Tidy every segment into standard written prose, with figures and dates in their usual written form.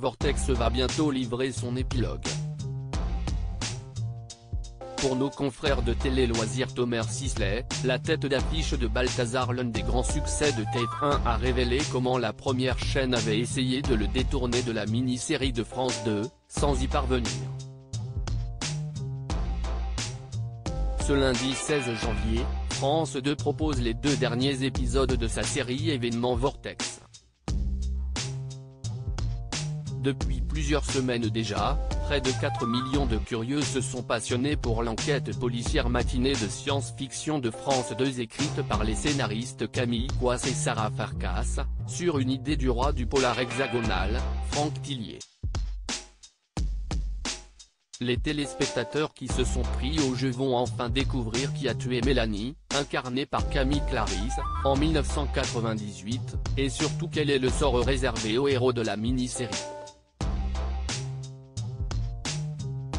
Vortex va bientôt livrer son épilogue. Pour nos confrères de Télé Loisirs, Thomas Sisley, la tête d'affiche de Balthazar, l'un des grands succès de TF1, a révélé comment la première chaîne avait essayé de le détourner de la mini-série de France 2, sans y parvenir. Ce lundi 16 janvier, France 2 propose les 2 derniers épisodes de sa série événement Vortex. Depuis plusieurs semaines déjà, près de 4 millions de curieux se sont passionnés pour l'enquête policière matinée de science-fiction de France 2 écrite par les scénaristes Camille Coisse et Sarah Farkas, sur une idée du roi du polar hexagonal, Franck Tillier. Les téléspectateurs qui se sont pris au jeu vont enfin découvrir qui a tué Mélanie, incarnée par Camille Clarisse, en 1998, et surtout quel est le sort réservé aux héros de la mini-série.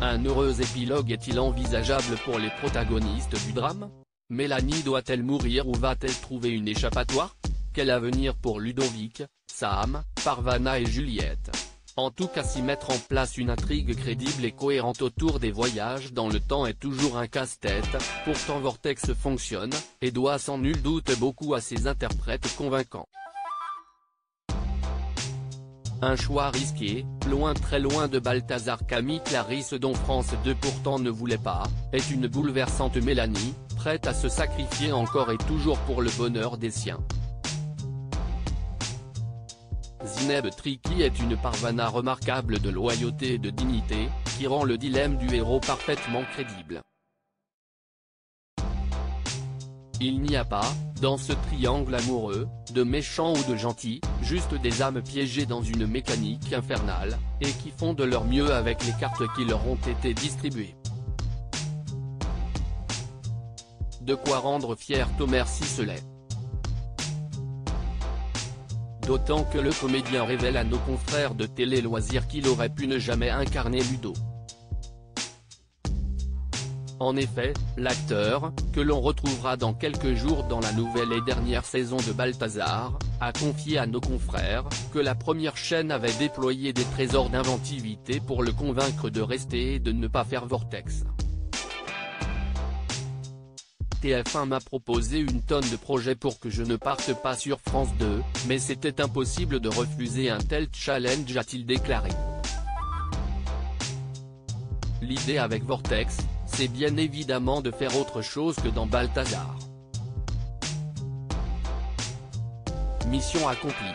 Un heureux épilogue est-il envisageable pour les protagonistes du drame? Mélanie doit-elle mourir ou va-t-elle trouver une échappatoire? Quel avenir pour Ludovic, Sam, Parvana et Juliette? En tout cas, s'y mettre en place une intrigue crédible et cohérente autour des voyages dans le temps est toujours un casse-tête, pourtant Vortex fonctionne, et doit sans nul doute beaucoup à ses interprètes convaincants. Un choix risqué, loin très loin de Balthazar. Camille Clarisse, dont France 2 pourtant ne voulait pas, est une bouleversante Mélanie, prête à se sacrifier encore et toujours pour le bonheur des siens. Zineb Triki est une Parvana remarquable de loyauté et de dignité, qui rend le dilemme du héros parfaitement crédible. Il n'y a pas, dans ce triangle amoureux, de méchants ou de gentils, juste des âmes piégées dans une mécanique infernale, et qui font de leur mieux avec les cartes qui leur ont été distribuées. De quoi rendre fier Thomas Sisley. D'autant que le comédien révèle à nos confrères de Télé Loisirs qu'il aurait pu ne jamais incarner Ludo. En effet, l'acteur, que l'on retrouvera dans quelques jours dans la nouvelle et dernière saison de Balthazar, a confié à nos confrères que la première chaîne avait déployé des trésors d'inventivité pour le convaincre de rester et de ne pas faire Vortex. TF1 m'a proposé une tonne de projets pour que je ne parte pas sur France 2, mais c'était impossible de refuser un tel challenge, a-t-il déclaré. L'idée avec Vortex, c'est bien évidemment de faire autre chose que dans Balthazar. Mission accomplie.